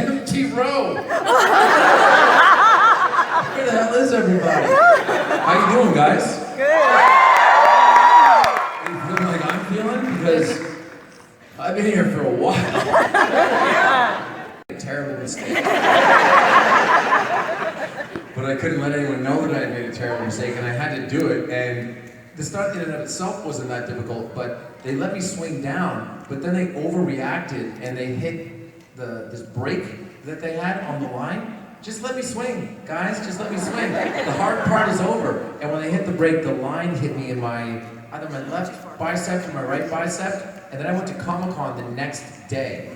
empty row. Where the hell is everybody? How you doing, guys? Good. You feeling like I'm feeling? Because I've been here for a while. A terrible mistake. But I couldn't let anyone know that I had made a terrible mistake, and I had to do it. And the start in and of itself wasn't that difficult, but they let me swing down, but then they overreacted and they hit this brake that they had on the line. Just let me swing, guys, just let me swing. The hard part is over. And when they hit the brake, the line hit me in either my left bicep or my right bicep, and then I went to Comic-Con the next day.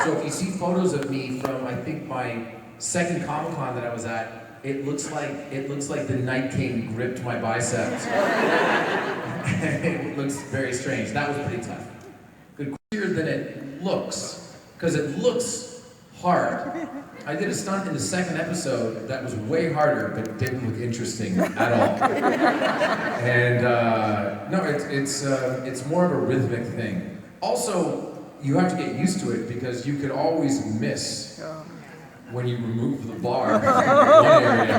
So if you see photos of me from, I think, my second Comic-Con that I was at, it looks like the Night King gripped my biceps. It looks very strange. That was pretty tough. Good, quicker than it looks, because it looks hard. I did a stunt in the second episode that was way harder, but didn't look interesting at all. And no, it's more of a rhythmic thing. Also, you have to get used to it because you could always miss when you remove the bar from one area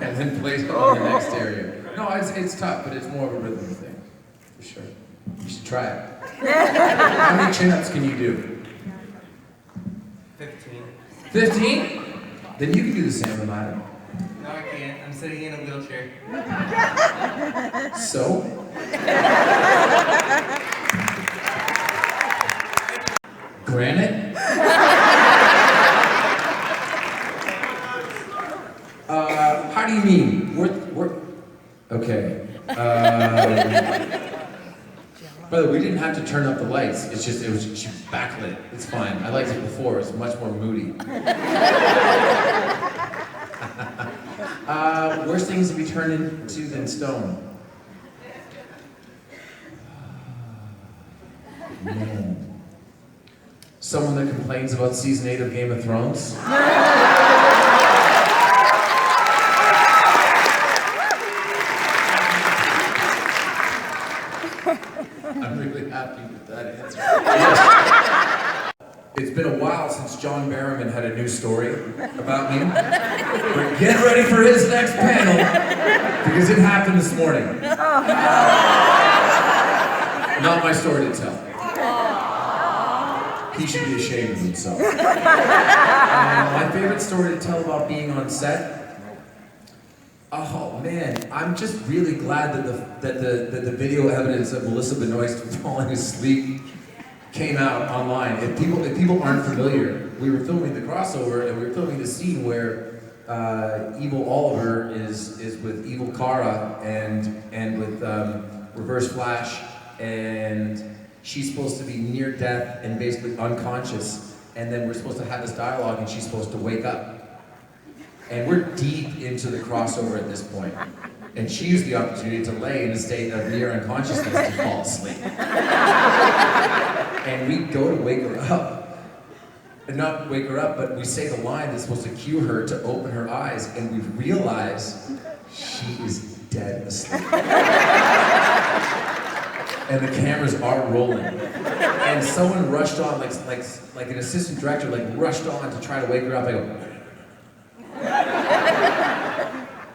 and then place it on the next area. No, it's tough, but it's more of a rhythm thing, for sure. You should try it. How many chin-ups can you do? 15. 15? Then you can do the same amount. No, I can't. I'm sitting in a wheelchair. So? Granite? How do you mean? We're okay. By the way, we didn't have to turn up the lights. It was just backlit. It's fine. I liked it before. It's much more moody. Worst things to be turned into than stone. Man. Someone that complains about season 8 of Game of Thrones. I'm really happy with that answer. Yes. It's been a while since John Barrowman had a new story about me. But get ready for his next panel, because it happened this morning. Not my story to tell. He should be ashamed of himself. My favorite story to tell about being on set. Oh man, I'm just really glad that the video evidence of Melissa Benoist falling asleep came out online. If people aren't familiar, we were filming the crossover and we were filming the scene where Evil Oliver is with Evil Kara and with Reverse Flash, and she's supposed to be near death and basically unconscious, and then we're supposed to have this dialogue and she's supposed to wake up. And we're deep into the crossover at this point. And she used the opportunity to lay in a state of near unconsciousness to fall asleep. And we go to wake her up. And not wake her up, but we say the line that's supposed to cue her to open her eyes, and we realize she is dead asleep. And the cameras are rolling. And someone rushed on, like an assistant director, rushed on to try to wake her up. I go,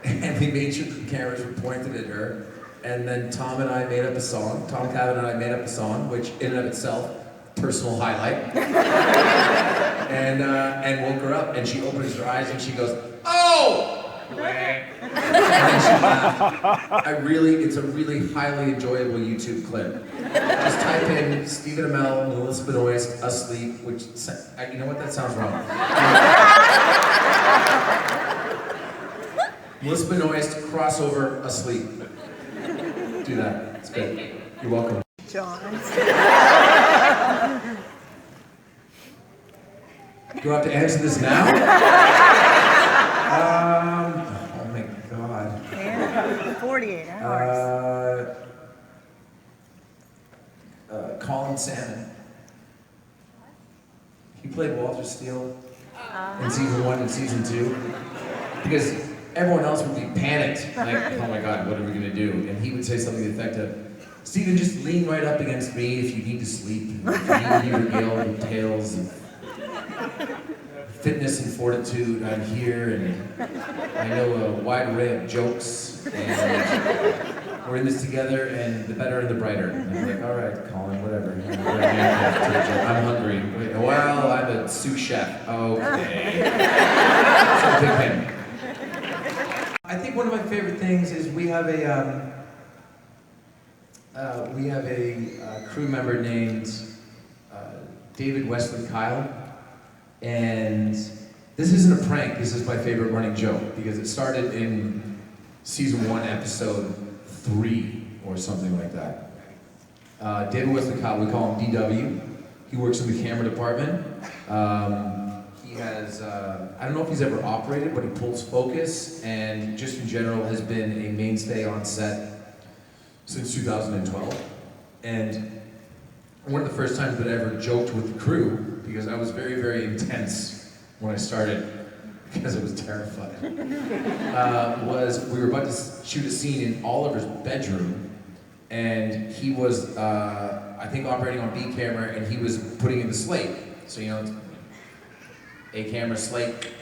and we made sure the cameras were pointed at her. And then Tom Cabot and I made up a song, which in and of itself, personal highlight. And woke her up, and she opens her eyes and she goes, "Oh!" And then she laughed. It's a really highly enjoyable YouTube clip. Just type in Stephen Amell, Melissa Benoist, asleep, which, you know what, that sounds wrong. Melissa Benoist, crossover, asleep. Do that, it's good. You're welcome. John. Do I have to answer this now? Oh my God. Yeah, 48 hours. Colin Salmon. He played Walter Steele in season 1 and season 2. Because everyone else would be panicked, like, oh my God, what are we gonna do? And he would say something to the effect of, "Stephen, just lean right up against me if you need to sleep. If you need to be regaled with tales of fitness and fortitude. I'm here, and I know a wide array of jokes, and we're in this together, and the better and the brighter. And I'm like, all right, Colin, whatever. I'm hungry. Wait, well, I'm a sous chef. Okay. So pick him. I think one of my favorite things is we have a crew member named David Wesley Kyle, and this isn't a prank. This is my favorite running joke because it started in season 1, episode 3 or something like that. David Wesley Kyle, we call him DW. He works in the camera department. He has, I don't know if he's ever operated, but he pulls focus and just in general has been a mainstay on set since 2012. And one of the first times that I ever joked with the crew, because I was very, very intense when I started, because I was terrified, was we were about to shoot a scene in Oliver's bedroom, and he was, I think, operating on B camera, and he was putting in the slate. So, you know, A camera, slate,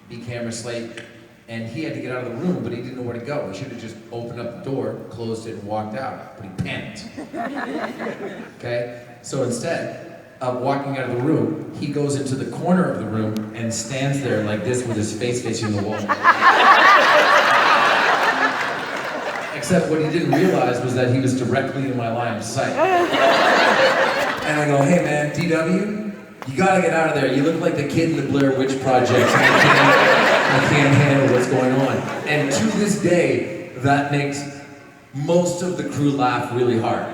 B camera, slate, and he had to get out of the room, but he didn't know where to go. He should have just opened up the door, closed it, and walked out, but he panicked. Okay? So instead of walking out of the room, he goes into the corner of the room and stands there like this with his face facing the wall. Except what he didn't realize was that he was directly in my line of sight. And I go, hey man, DW, you gotta get out of there. You look like the kid in the Blair Witch Project. I can't handle what's going on. And to this day, that makes most of the crew laugh really hard.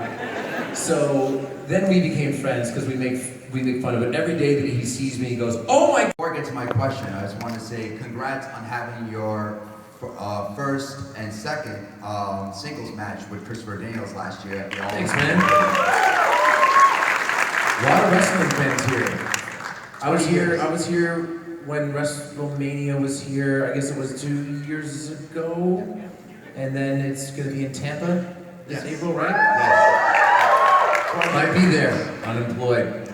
So then we became friends because we make fun of it. Every day that he sees me, he goes, oh my. Before I get to my question, I just want to say congrats on having your first and second singles match with Christopher Daniels last year. Thanks, man. A lot of wrestling fans here. I was here when WrestleMania was here. I guess it was 2 years ago. And then it's going to be in Tampa this April, right? Yes. Might be there, unemployed.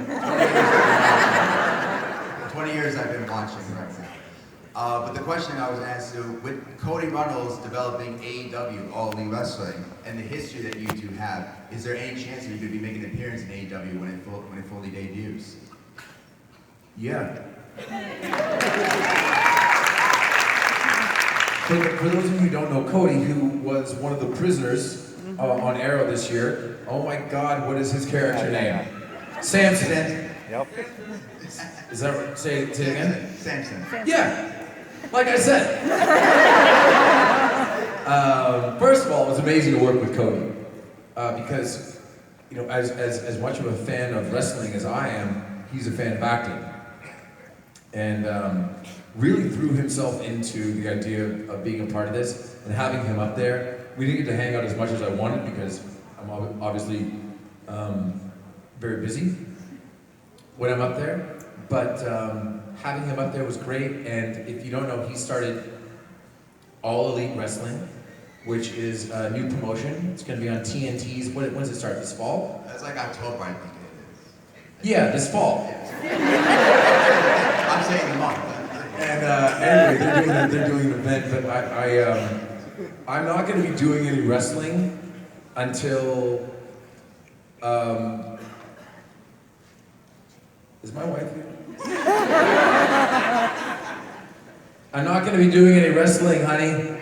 20 years I've been watching right now. But the question I was asked to, with Cody Runnels developing AEW, All Elite Wrestling, and the history that you two have, is there any chance that you could be making an appearance in AEW when it fully debuts? Yeah. For those of you who don't know Cody, who was one of the prisoners on Arrow this year, oh my God, what is his character name? Samson. Yep. Is that right? Say it again? Samson. Yeah, like I said. First of all, it was amazing to work with Cody because, you know, as much of a fan of wrestling as I am, he's a fan of acting. And really threw himself into the idea of being a part of this and having him up there. We didn't get to hang out as much as I wanted because I'm obviously very busy when I'm up there. But having him up there was great. And if you don't know, he started All Elite Wrestling, which is a new promotion. It's going to be on TNT's. When does it start? This fall? That's like October, I think it is. Yeah, this fall. I'm saying a month. And anyway, they're doing an event, but I'm not going to be doing any wrestling until. Is my wife here? I'm not going to be doing any wrestling, honey.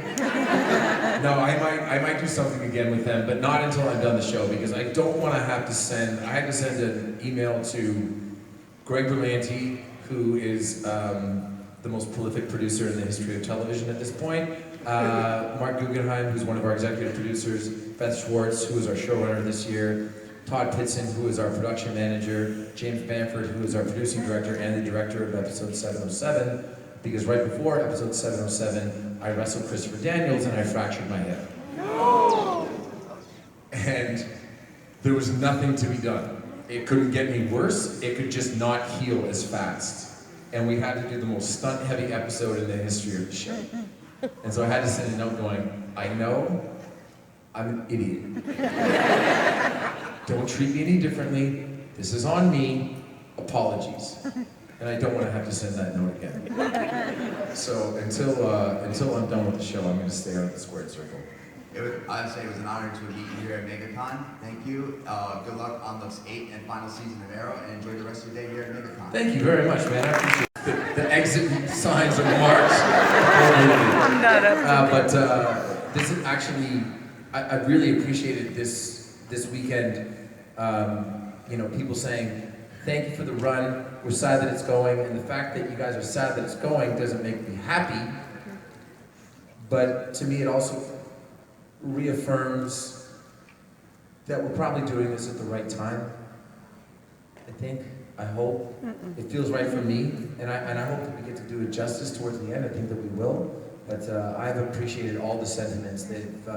No, I might do something again with them, but not until I've done the show because I don't want to have to send. I had to send an email to Greg Berlanti, who is the most prolific producer in the history of television at this point. Mark Guggenheim, who's one of our executive producers. Beth Schwartz, who is our showrunner this year. Todd Pitson, who is our production manager. James Bamford, who is our producing director and the director of episode 707. Because right before episode 707, I wrestled Christopher Daniels and I fractured my hip. No! And there was nothing to be done. It couldn't get any worse. It could just not heal as fast. And we had to do the most stunt-heavy episode in the history of the show. And so I had to send a note going, I know I'm an idiot. Don't treat me any differently. This is on me. Apologies. and I don't want to have to send that note again. So until I'm done with the show, I'm going to stay out of the squared circle. I'd say it was an honor to meet you here at Megacon. Thank you. Good luck on the 8th and final season of Arrow, and enjoy the rest of your day here at Megacon. Thank you very much, man. I appreciate the exit signs of March. But this is actually, I really appreciated this weekend. You know, people saying, thank you for the run. We're sad that it's going, and the fact that you guys are sad that it's going doesn't make me happy. But to me, it also reaffirms that we're probably doing this at the right time. I think, I hope. It feels right for me, and I hope that we get to do it justice towards the end. I think that we will. But I've appreciated all the sentiments. They've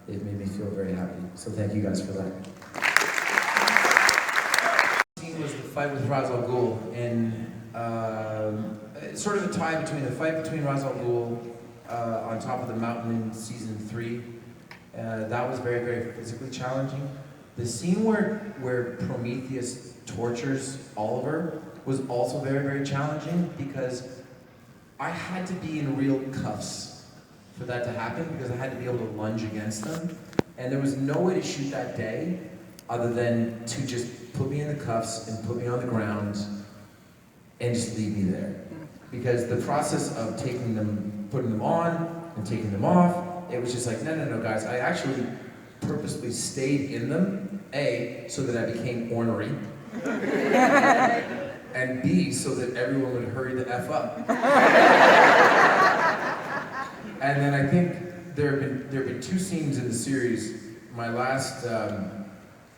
made me feel very happy. So thank you guys for that. Was the fight with Ra's al Ghul, and sort of a tie between the fight between Ra's al Ghul on top of the mountain in season 3. That was very, very physically challenging. The scene where Prometheus tortures Oliver was also very, very challenging because I had to be in real cuffs for that to happen because I had to be able to lunge against them, and there was no way to shoot that day other than to just put me in the cuffs and put me on the ground and just leave me there. Because the process of taking them, putting them on and taking them off, it was just like, no, guys. I actually purposely stayed in them, A, so that I became ornery, and B, so that everyone would hurry the F up. And then I think there have been 2 scenes in the series. My last,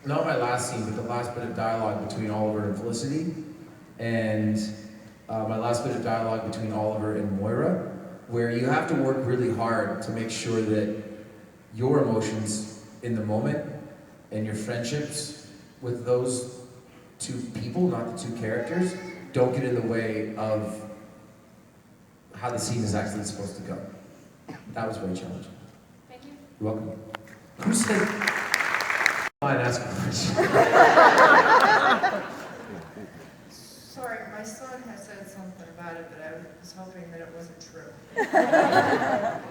not my last scene, but the last bit of dialogue between Oliver and Felicity, and my last bit of dialogue between Oliver and Moira, where you have to work really hard to make sure that your emotions in the moment and your friendships with those 2 people, not the 2 characters, don't get in the way of how the scene is actually supposed to go. That was very challenging. Thank you. You're welcome. Who said? Fine, ask a question. Sorry, my son has said something about it, but I was hoping that it wasn't true.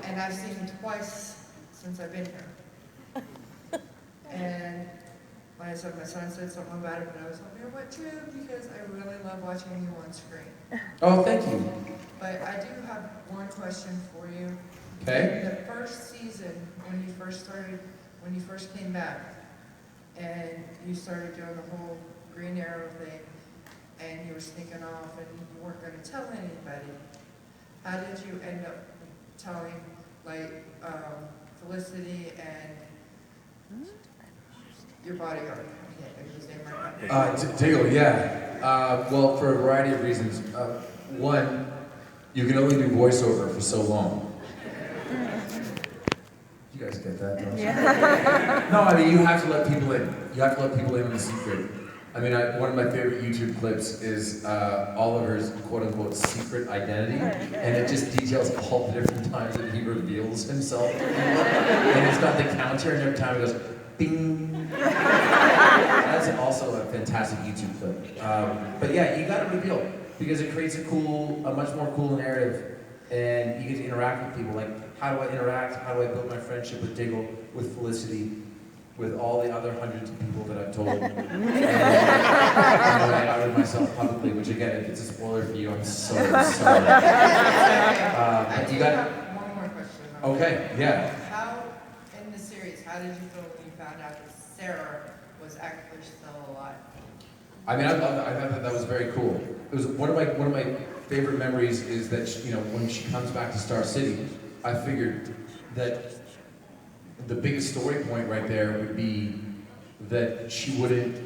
And I've seen him twice since I've been here. And like I said, my son said something about it, but I was hoping it went true because I really love watching you on screen. Oh, thank you. But I do have one question for you. Okay. The first season, when you first came back, and you started doing the whole Green Arrow thing, and you were sneaking off, and you weren't going to tell anybody, how did you end up telling, like, Felicity and your bodyguard? I can't think of his name right now. Diggle, yeah. Well, for a variety of reasons. One, you can only do voiceover for so long. You guys get that, don't you? Yeah. No, I mean, you have to let people in. You have to let people in on the secret. I mean, one of my favorite YouTube clips is Oliver's quote-unquote secret identity, and it just details all the different times that he reveals himself. And it's got the counter, and every time it goes, bing. That's also a fantastic YouTube clip. But yeah, you gotta reveal, because it creates a much more cool narrative, and you get to interact with people. Like, how do I interact? How do I build my friendship with Diggle, with Felicity, with all the other hundreds of people that I've told? And I outed myself publicly, which again, if it's a spoiler for you, I'm so sorry. I You do got have one more question. Okay, yeah. How, in the series, how did you feel when you found out that Sarah was actually still alive? I mean, I thought that was very cool. It was one of my favorite memories is that when she comes back to Star City, I figured that the biggest story point right there would be that she wouldn't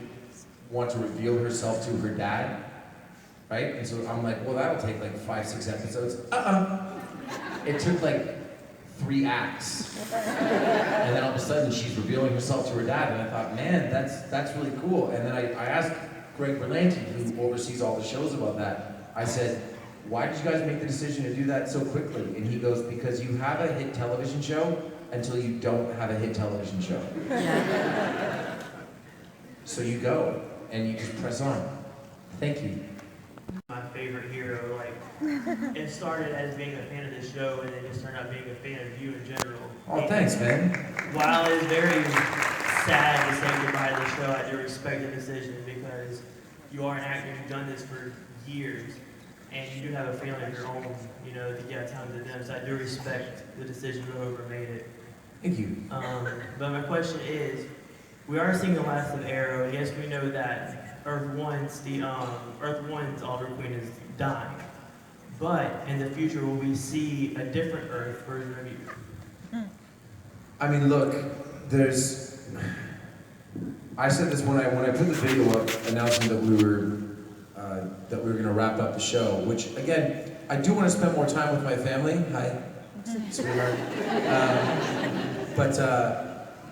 want to reveal herself to her dad, right? And so I'm like, well, that'll take like 5-6 episodes. It took like 3 acts, and then all of a sudden she's revealing herself to her dad, and I thought, man, that's really cool. And then I asked Greg Berlanti, who oversees all the shows about that, I said, why did you guys make the decision to do that so quickly? And he goes, because you have a hit television show until you don't have a hit television show. So you go, and you just press on. Thank you. My favorite favorite hero. Like, it started as being a fan of the show, and then just turned out being a fan of you in general. Oh, thanks, man. While it's very sad to say goodbye to the show, I do respect the decision because you are an actor, you've done this for years, and you do have a family of your own, you know, to get time to them. So I do respect the decision whoever made it. Thank you. But my question is, we are seeing the last of Arrow, and yes, we know that Earth 1's Oliver Queen is dying. But in the future, will we see a different Earth version of you? I mean, look, I said this when I put the video up announcing that we were going to wrap up the show, which again, I do want to spend more time with my family. Hi, sweetheart. But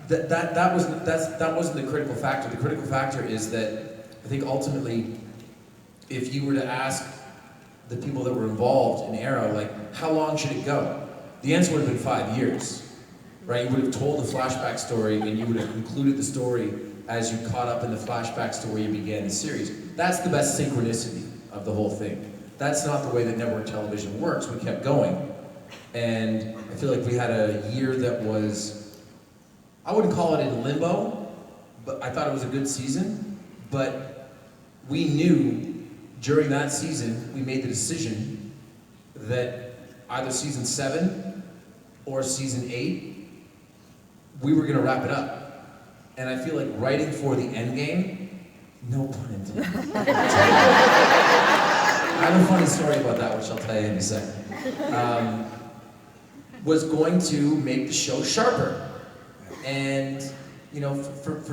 that wasn't the critical factor. The critical factor is that I think ultimately, if you were to ask the people that were involved in Arrow, like, how long should it go? The answer would have been 5 years, right? You would have told the flashback story and you would have concluded the story as you caught up in the flashbacks to where you began the series. That's the best synchronicity of the whole thing. That's not the way that network television works. We kept going. And I feel like we had a year that was, I wouldn't call it in limbo, but I thought it was a good season. But we knew during that season, we made the decision that either season 7 or season 8, we were gonna wrap it up. And I feel like writing for the end game, no pun intended. I have a funny story about that, which I'll tell you in a second. Was going to make the show sharper. And, you know, for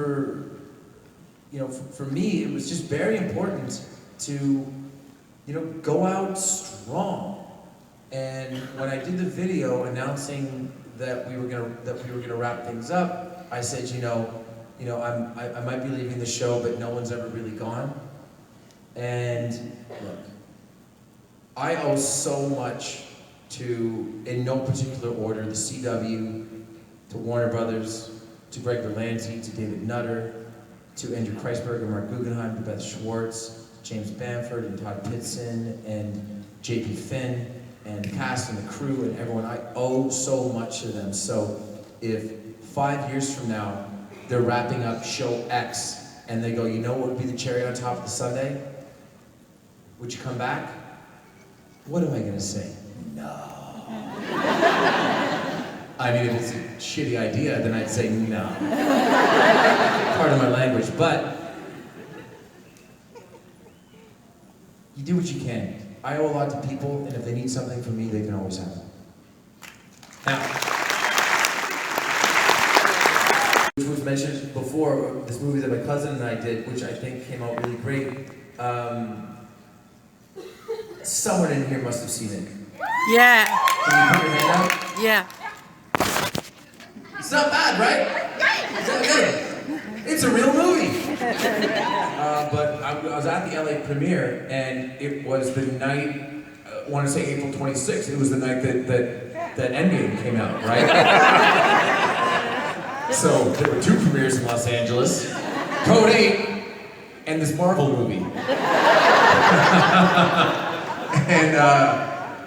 me, it was just very important to, you know, go out strong. And when I did the video announcing that we were gonna wrap things up, I said, you know, I might be leaving the show, but no one's ever really gone. And look, I owe so much to, in no particular order, the CW, to Warner Brothers, to Greg Berlanti, to David Nutter, to Andrew Kreisberger, Mark Guggenheim, to Beth Schwartz, James Bamford, and Todd Pitson, and JP Finn, and the cast and the crew and everyone. I owe so much to them. So if 5 years from now, they're wrapping up show X, and they go, you know what would be the cherry on top of the sundae? Would you come back? What am I gonna say? No. I mean, if it's a shitty idea, then I'd say no. Part of my language, but you do what you can. I owe a lot to people, and if they need something from me, they can always have it. Now, which was mentioned before, this movie that my cousin and I did, which I think came out really great. Someone in here must have seen it. Yeah. Can you put your hand out? Yeah. It's not bad, right? It's not good. It's a real movie. But I was at the LA premiere, and it was the night, I want to say April 26th, it was the night that Endgame came out, right? So there were 2 premieres in Los Angeles, Code 8, and this Marvel movie. And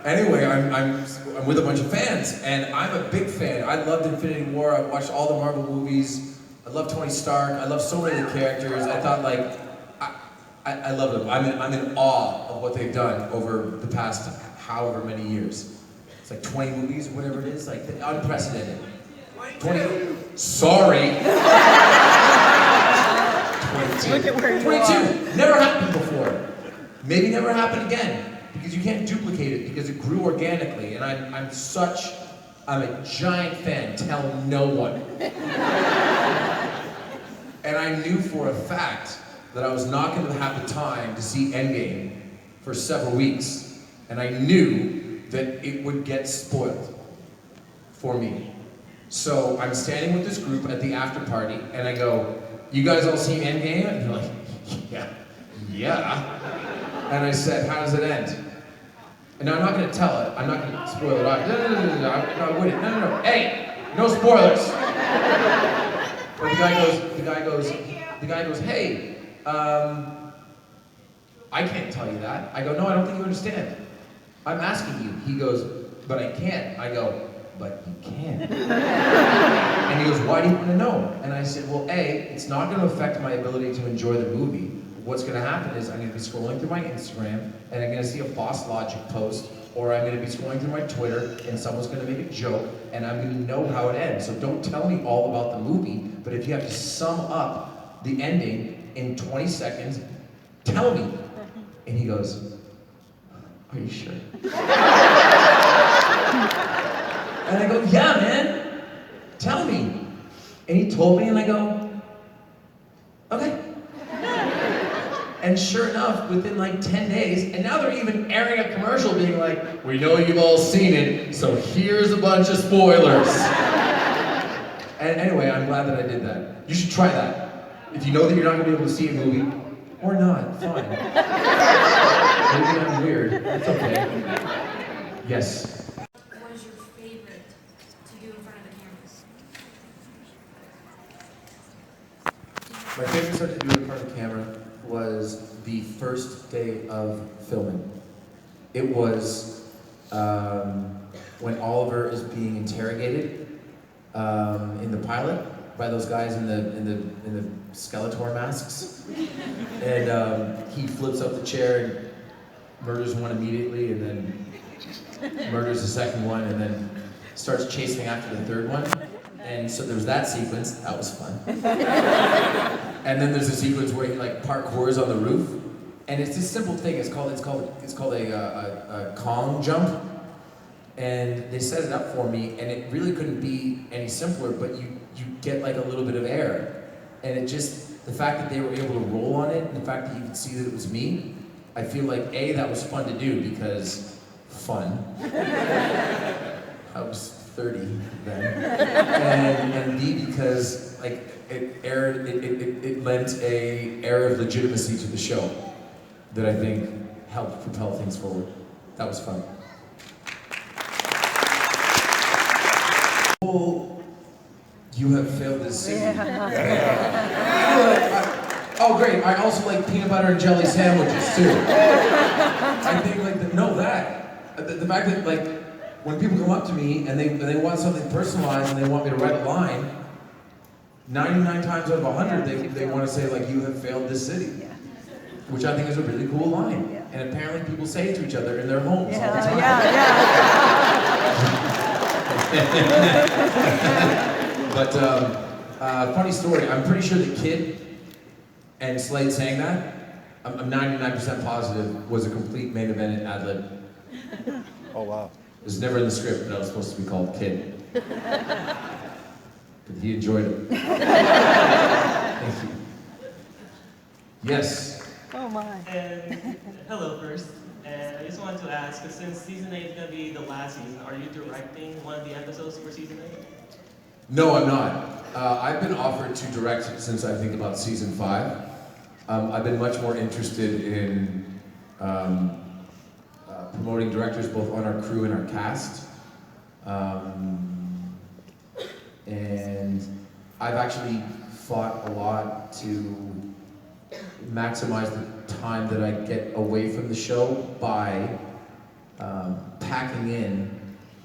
anyway, I'm with a bunch of fans, and I'm a big fan. I loved Infinity War. I watched all the Marvel movies. I love Tony Stark. I love so many of the characters. I thought, like, I love them. I'm in awe of what they've done over the past however many years. It's like 20 movies or whatever it is, like unprecedented. 20. Sorry. 22. Look at where you 22. are. Never happened before. Maybe never happen again, because you can't duplicate it, because it grew organically, and I'm a giant fan, tell no one. And I knew for a fact that I was not going to have the time to see Endgame for several weeks, and I knew that it would get spoiled for me. So I'm standing with this group at the after party, and I go, you guys all seen Endgame? And they're like, yeah. And I said, how does it end? And now I'm not going to tell it. I'm not going to spoil it. No, I wouldn't. No. Hey, no spoilers. But the guy goes, hey, I can't tell you that. I go, no, I don't think you understand. I'm asking you. He goes, but I can't. I go, but you can. And he goes, why do you want to know? And I said, well, A, it's not going to affect my ability to enjoy the movie. What's going to happen is I'm going to be scrolling through my Instagram and I'm going to see a Boss Logic post, or I'm going to be scrolling through my Twitter and someone's going to make a joke and I'm going to know how it ends. So don't tell me all about the movie, but if you have to sum up the ending in 20 seconds, tell me. And he goes, are you sure? And I go, yeah, man, tell me. And he told me, and I go, okay. And sure enough, within like 10 days, and now they're even airing a commercial being like, we know you've all seen it, so here's a bunch of spoilers. And anyway, I'm glad that I did that. You should try that. If you know that you're not gonna be able to see a movie, or not, fine. Maybe I'm weird, that's okay. Yes. What is your favorite to do in front of the cameras? My favorite stuff to do in front of the camera was the first day of filming. It was when Oliver is being interrogated in the pilot by those guys in the Skeletor masks, and he flips out the chair and murders one immediately, and then murders the second one, and then starts chasing after the third one. And so there's that sequence, that was fun. And then there's a sequence where he like parkours on the roof, and it's this simple thing. It's called a Kong jump, and they set it up for me, and it really couldn't be any simpler. But you get like a little bit of air, and it just the fact that they were able to roll on it, and the fact that you could see that it was me, I feel like A, that was fun to do because fun. I was 30 then, and B, because like it lent a air of legitimacy to the show that I think helped propel things forward. That was fun. Well, you have failed this city. Oh great! I also like peanut butter and jelly sandwiches too. I think like the fact that like. When people come up to me and they want something personalized and they want me to write a line, 99 times out of 100 they want to say like, you have failed this city, which I think is a really cool line. And apparently people say it to each other in their homes all the time. But funny story, I'm pretty sure the Kid and Slade saying that, I'm 99% positive, was a complete main event ad-lib. Oh wow. It was never in the script that I was supposed to be called Kid. But he enjoyed it. Thank you. Yes. Oh my. And hello first. And I just wanted to ask, since season 8 is going to be the last season, are you directing one of the episodes for season 8? No, I'm not. I've been offered to direct since I think about season 5. I've been much more interested in promoting directors both on our crew and our cast. And I've actually fought a lot to maximize the time that I get away from the show by packing in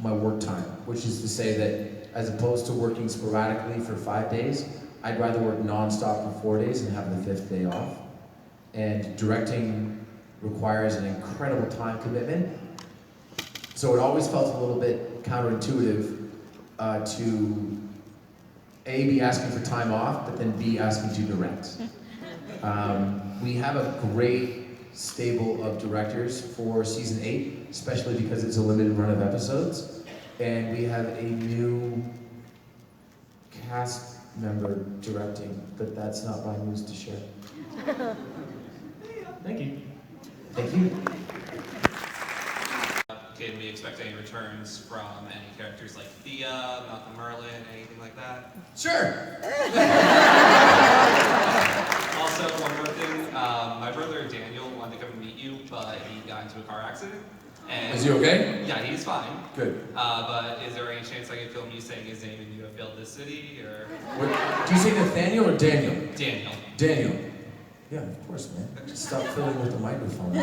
my work time, which is to say that as opposed to working sporadically for 5 days, I'd rather work non-stop for 4 days and have the 5th day off. And directing requires an incredible time commitment. So it always felt a little bit counterintuitive to A, be asking for time off, but then B, asking to direct. We have a great stable of directors for season 8, especially because it's a limited run of episodes. And we have a new cast member directing, but that's not my news to share. Thank you. Thank you. Can we expect any returns from any characters like Thea, Malcolm Merlin, anything like that? Sure. Also, one more thing, my brother Daniel wanted to come and meet you, but he got into a car accident. And Is he okay? Yeah, he's fine. Good. But is there any chance I could film you saying his name and you have failed this city, or? What, do you say Nathaniel or Daniel? Daniel. Daniel. Yeah, of course, man. Just stop filling with the microphone.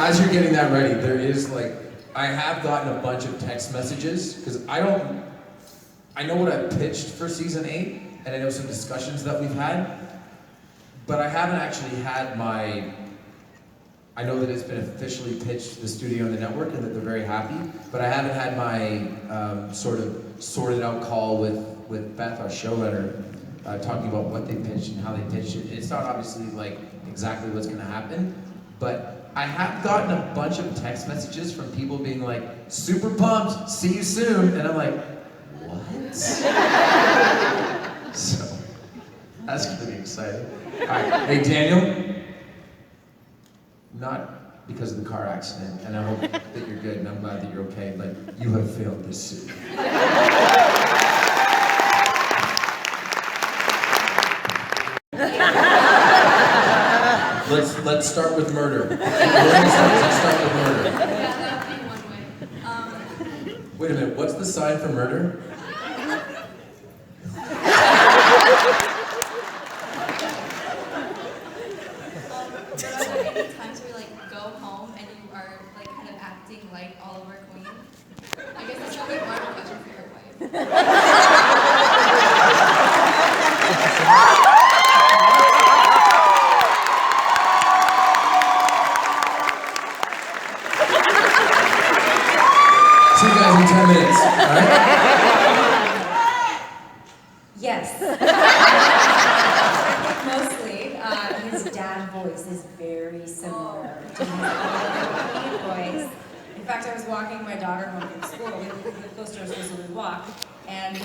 As you're getting that ready, there is like, I have gotten a bunch of text messages, because I know what I pitched for season 8, and I know some discussions that we've had, but I haven't actually had I know that it's been officially pitched to the studio and the network and that they're very happy, but I haven't had my sort of sorted out call with Beth, our showrunner, talking about what they pitched and how they pitched it. It's not obviously like exactly what's gonna happen, but I have gotten a bunch of text messages from people being like, super pumped, see you soon, and I'm like, what? So, that's gonna be exciting. All right, hey Daniel, not because of the car accident, and I hope that you're good, and I'm glad that you're okay, but you have failed this suit. Let's start with murder. Let's start with murder. Yeah, that would be one way. Wait a minute, what's the sign for murder? Are there any times where you like go home and you are like kind of acting like Oliver Queen? I guess that's probably more of a question for your wife. See you guys in 10 minutes, all right? Yes. Mostly, his dad voice is very similar to his own voice. In fact, I was walking my daughter home from school. We live close to our school, so we walk. And she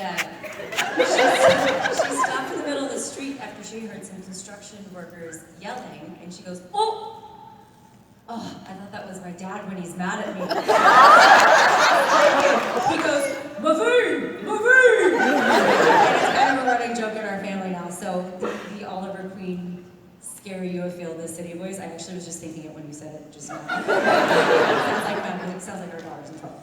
stopped in the middle of the street after she heard some construction workers yelling, and she goes, "Oh! Oh, I thought that was my dad when he's mad at me." He goes, "Mavoo! Mavoo!" And it's kind of a running joke in our family now. So the Oliver Queen, scary you feel the city voice. I actually was just thinking it when you said it just now. It sounds like our daughter's in trouble.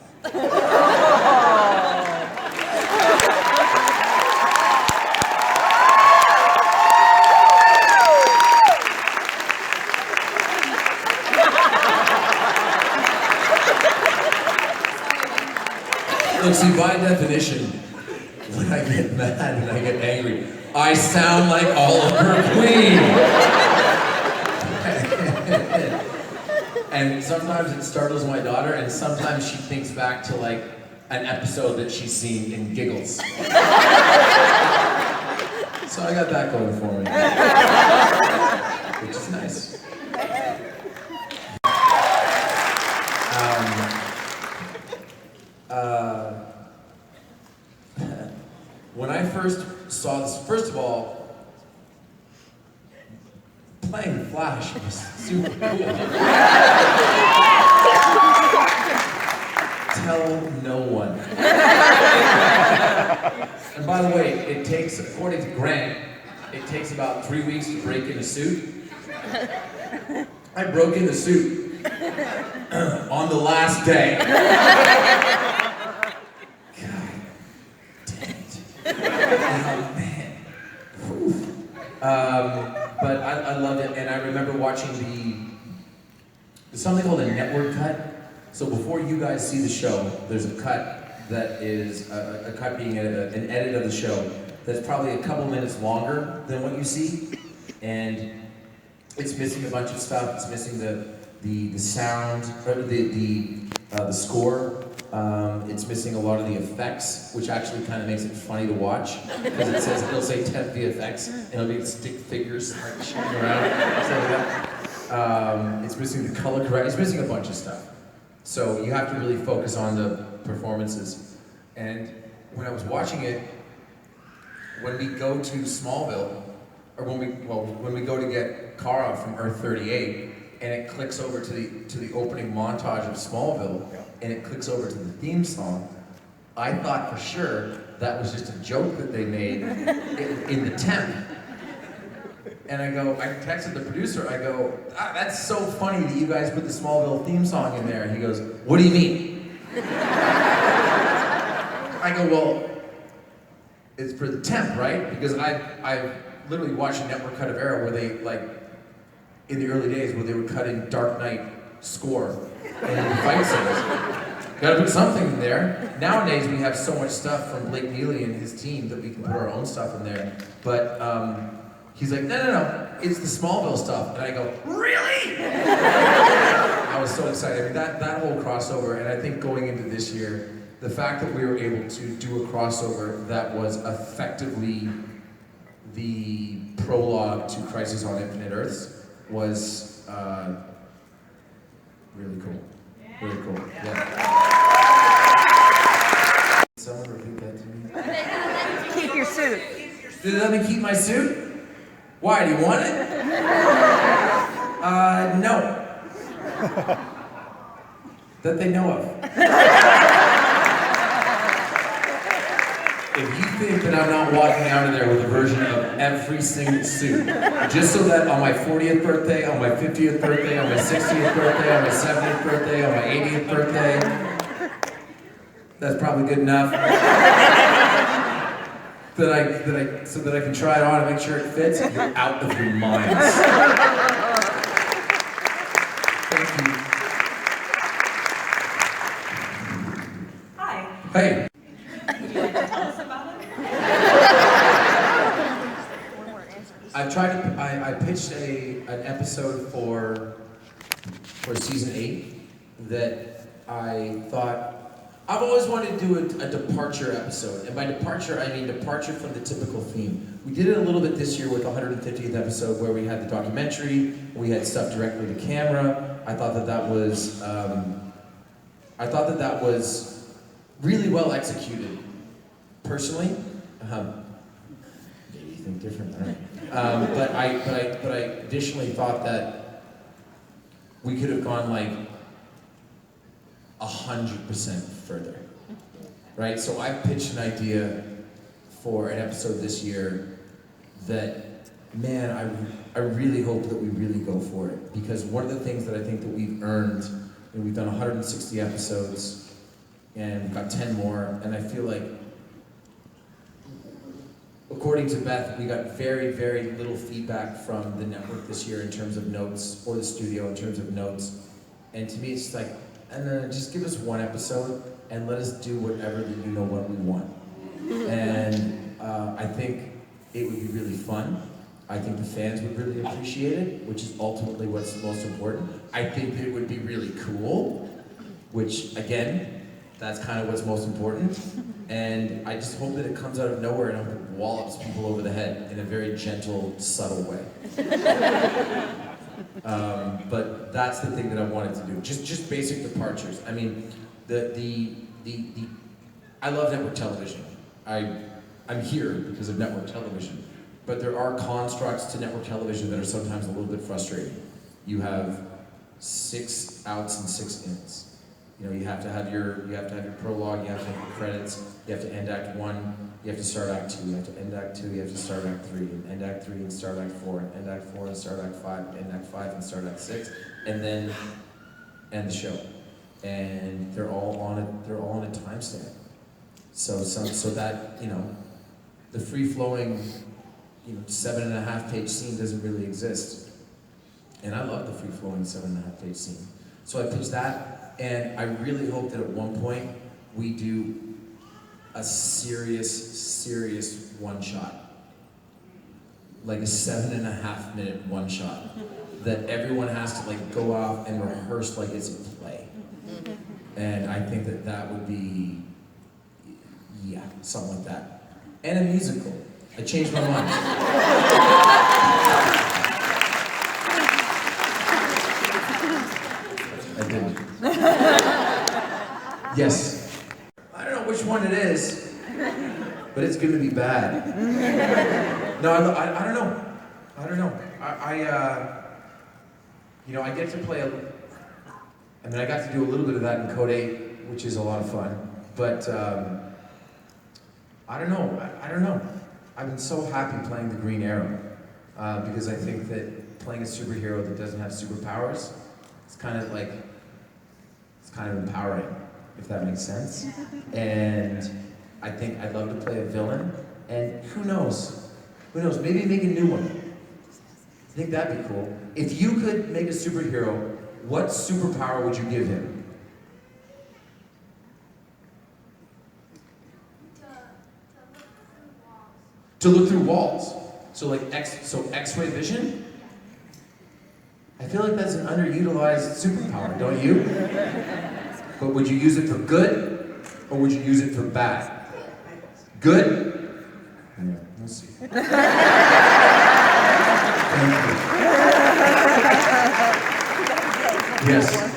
Look, see, by definition, when I get mad and I get angry, I sound like Oliver Queen. And sometimes it startles my daughter, and sometimes she thinks back to like an episode that she's seen and giggles. So I got that going for me, which is nice. When I first saw this, first of all, playing the Flash was super cool. Tell no one. And by the way, it takes, according to Grant, it takes about 3 weeks to break in a suit. I broke in the suit on the last day. Oh, man. But I loved it, and I remember watching there's something called a network cut. So before you guys see the show, there's a cut that is a cut being an edit of the show that's probably a couple minutes longer than what you see, and it's missing a bunch of stuff. It's missing the sound, or the score. It's missing a lot of the effects, which actually kind of makes it funny to watch, because it'll say temp VFX, and it'll be stick figures like shooting around, stuff like that. It's missing the color correct. It's missing a bunch of stuff. So you have to really focus on the performances. And when I was watching it, when we go to Smallville, or when we go to get Kara from Earth 38, and it clicks over to the opening montage of Smallville, and it clicks over to the theme song, I thought for sure that was just a joke that they made in the temp. And I texted the producer, I go, that's so funny that you guys put the Smallville theme song in there. And he goes, what do you mean? I go, well, it's for the temp, right? Because I've literally watching Network Cut of Arrow where they, like, in the early days where they would cut in Dark Knight score and fight scenes. Gotta put something in there. Nowadays we have so much stuff from Blake Neely and his team that we can put our own stuff in there. But he's like, no, it's the Smallville stuff. And I go, really? I was so excited. I mean, that whole crossover, and I think going into this year, the fact that we were able to do a crossover that was effectively the prologue to Crisis on Infinite Earths was really cool. Really cool. Yeah. Someone repeat that to me. Keep your suit. Did they let me keep my suit? Why? Do you want it? No. That they know of. If you think that I'm not walking out of there with a version of every single suit, just so that on my 40th birthday, on my 50th birthday, on my 60th birthday, on my 70th birthday, on my 80th birthday, that's probably good enough. So that I can try it on and make sure it fits. You're out of your minds. Thank you. Hi. Hey. Would you like to tell us about it? I pitched an episode for season 8 that I thought, I've always wanted to do a departure episode, and by departure I mean departure from the typical theme. We did it a little bit this year with the 150th episode where we had the documentary, we had stuff directly to camera. I thought that was really well executed. Personally, maybe you think different, I don't know. But I additionally thought that we could have gone like 100% further, right? So I pitched an idea for an episode this year that, man, I really hope that we really go for it, because one of the things that I think that we've earned, and we've done 160 episodes, and we've got 10 more, and I feel like, according to Beth, we got very, very little feedback from the network this year in terms of notes, or the studio in terms of notes, and to me it's just like, and then just give us one episode and let us do whatever that you know what we want. And I think it would be really fun. I think the fans would really appreciate it, which is ultimately what's most important. I think that it would be really cool, which again, that's kind of what's most important. And I just hope that it comes out of nowhere and I hope it wallops people over the head in a very gentle, subtle way. But that's the thing that I wanted to do. Just basic departures. I mean, I love network television. I'm here because of network television. But there are constructs to network television that are sometimes a little bit frustrating. You have 6 outs and 6 ins. You know, you have to have your prologue, you have to have your credits, you have to end Act 1, you have to start Act 2, you have to end Act 2, you have to start Act 3, and end Act 3 and start Act 4, and end Act 4 and start Act 5, end Act 5 and start Act 6, and then end the show. And they're all on a timestamp. So that, you know, the free-flowing, you know, 7.5-page scene doesn't really exist. And I love the free-flowing 7.5-page scene. So I pitched that. And I really hope that at one point we do a serious one-shot. Like a 7.5-minute one-shot that everyone has to like go off and rehearse like it's a play. And I think that would be, yeah, something like that. And a musical. I changed my mind. I didn't. Yes. I don't know which one it is, but it's gonna be bad. No, I don't know. I don't know. You know, I get to play I mean, I got to do a little bit of that in Code 8, which is a lot of fun. But I don't know. I don't know. I've been so happy playing the Green Arrow because I think that playing a superhero that doesn't have superpowers, it's kind of empowering, if that makes sense. And I think I'd love to play a villain, and who knows? Who knows, maybe make a new one. I think that'd be cool. If you could make a superhero, what superpower would you give him? To look through walls. So like X-ray vision? I feel like that's an underutilized superpower, don't you? But would you use it for good, or would you use it for bad? Good? Yeah, we'll see. Thank you. Yes.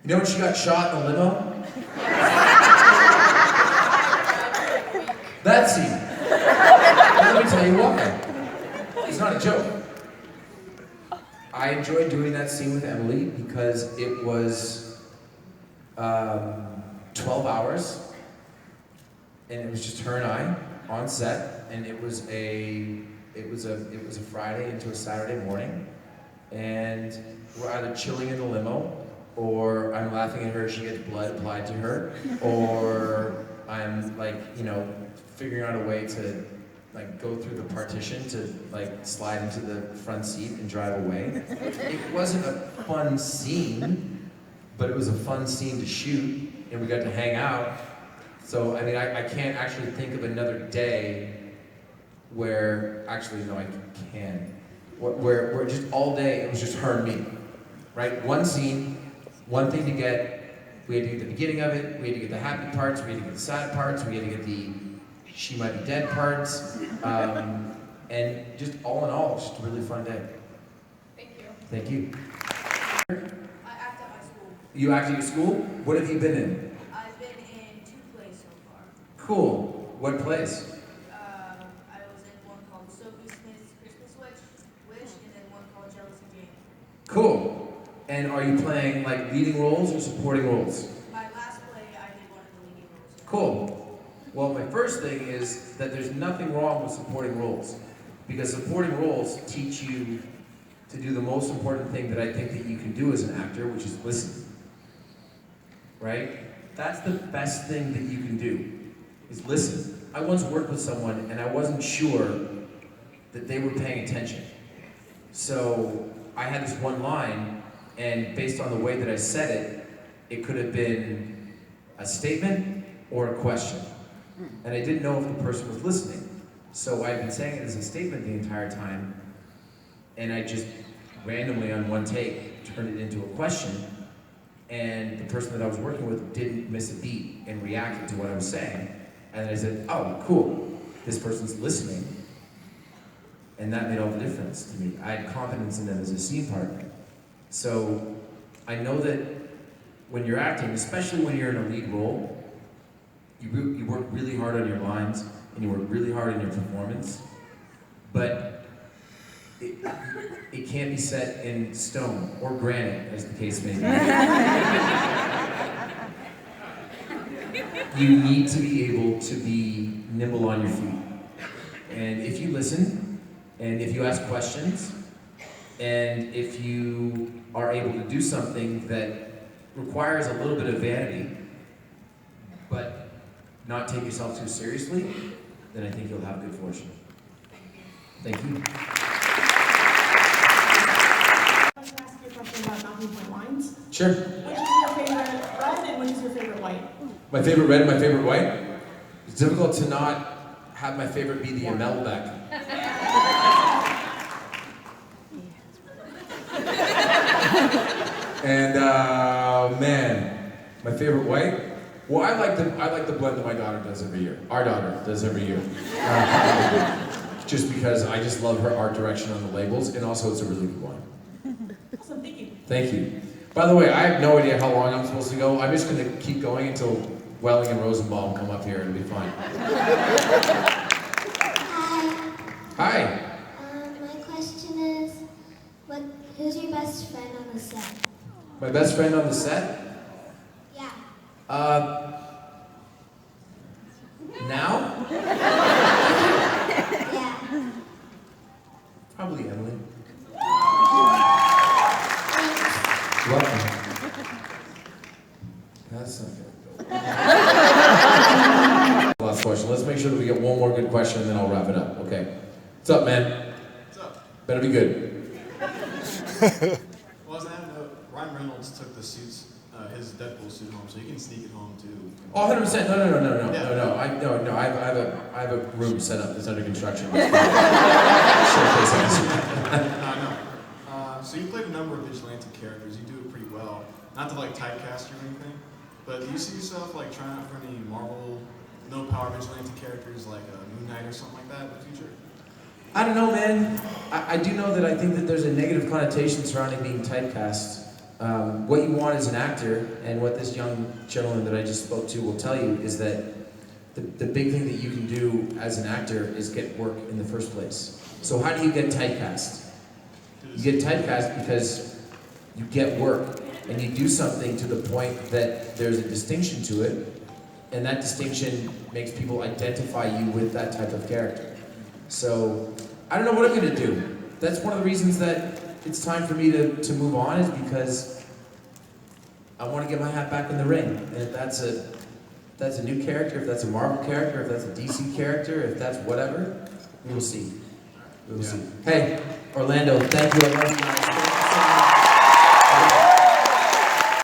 You know when she got shot in the limo? That scene. Let me tell you why. It's not a joke. I enjoyed doing that scene with Emily because it was 12 hours, and it was just her and I on set, and it was a Friday into a Saturday morning, and we're either chilling in the limo, or I'm laughing at her, she gets blood applied to her, or I'm like, you know, figuring out a way to like go through the partition to like slide into the front seat and drive away. It wasn't a fun scene, but it was a fun scene to shoot, and we got to hang out. So, I mean, I can't actually think of another day where, actually, no, I can. Where just all day, it was just her and me, right? One scene, one thing to get. We had to get the beginning of it, we had to get the happy parts, we had to get the sad parts, we had to get the she might be dead parts, and just all in all, just a really fun day. Thank you. Thank you. I act at my school. You act at your school? What have you been in? I've been in 2 plays so far. Cool. What plays? I was in one called Sophie Smith's Christmas Wish, and then one called Jealousy Jane. Cool. And are you playing like leading roles or supporting roles? My last play, I did one of the leading roles. Yeah. Cool. Well, my first thing is that there's nothing wrong with supporting roles, because supporting roles teach you to do the most important thing that I think that you can do as an actor, which is listen. Right? That's the best thing that you can do, is listen. I once worked with someone and I wasn't sure that they were paying attention. So I had this one line, and based on the way that I said it, it could have been a statement or a question. And I didn't know if the person was listening. So I'd been saying it as a statement the entire time, and I just randomly on one take turned it into a question, and the person that I was working with didn't miss a beat and reacted to what I was saying. And I said, oh, cool, this person's listening. And that made all the difference to me. I had confidence in them as a scene partner. So I know that when you're acting, especially when you're in a lead role, you work really hard on your lines, and you work really hard on your performance, but it can't be set in stone, or granite, as the case may be. You need to be able to be nimble on your feet. And if you listen, and if you ask questions, and if you are able to do something that requires a little bit of vanity, but not take yourself too seriously, then I think you'll have good fortune. Thank you. I want to ask you a question about knocking point lines. Sure. Which is your favorite red and which is your favorite white? My favorite red and my favorite white? It's difficult to not have my favorite be the Amell back. And man, my favorite white? Well, I like the blend that my daughter does every year. Our daughter does every year. Just because I just love her art direction on the labels, and also it's a really good one. Awesome, thank you. Thank you. By the way, I have no idea how long I'm supposed to go. I'm just going to keep going until Welling and Rosenbaum come up here. It'll be fine. Hi. Hi. My question is, who's your best friend on the set? My best friend on the set? Yeah. Now? Yeah. Probably Emily. Thanks. Welcome. That's What's up, man? What's up? Better be good. Well, as I know, Ryan Reynolds took the suits, his Deadpool suit home, so you can sneak it home too. Oh, 100%. No. Yeah. No. I have a room set up that's under construction. No. So you played a number of vigilante characters. You do it pretty well. Not to like typecast you or anything, but do you see yourself like trying out for any Marvel no power vigilante characters like Moon Knight or something like that in the future? I don't know, man. I do know that I think that there's a negative connotation surrounding being typecast. What you want as an actor, and what this young gentleman that I just spoke to will tell you, is that the big thing that you can do as an actor is get work in the first place. So how do you get typecast? You get typecast because you get work, and you do something to the point that there's a distinction to it, and that distinction makes people identify you with that type of character. So, I don't know what I'm gonna do. That's one of the reasons that it's time for me to move on, is because I want to get my hat back in the ring. And if that's a new character, if that's a Marvel character, if that's a DC character, if that's whatever, we will see. We will see. Hey, Orlando, thank you. I love you guys.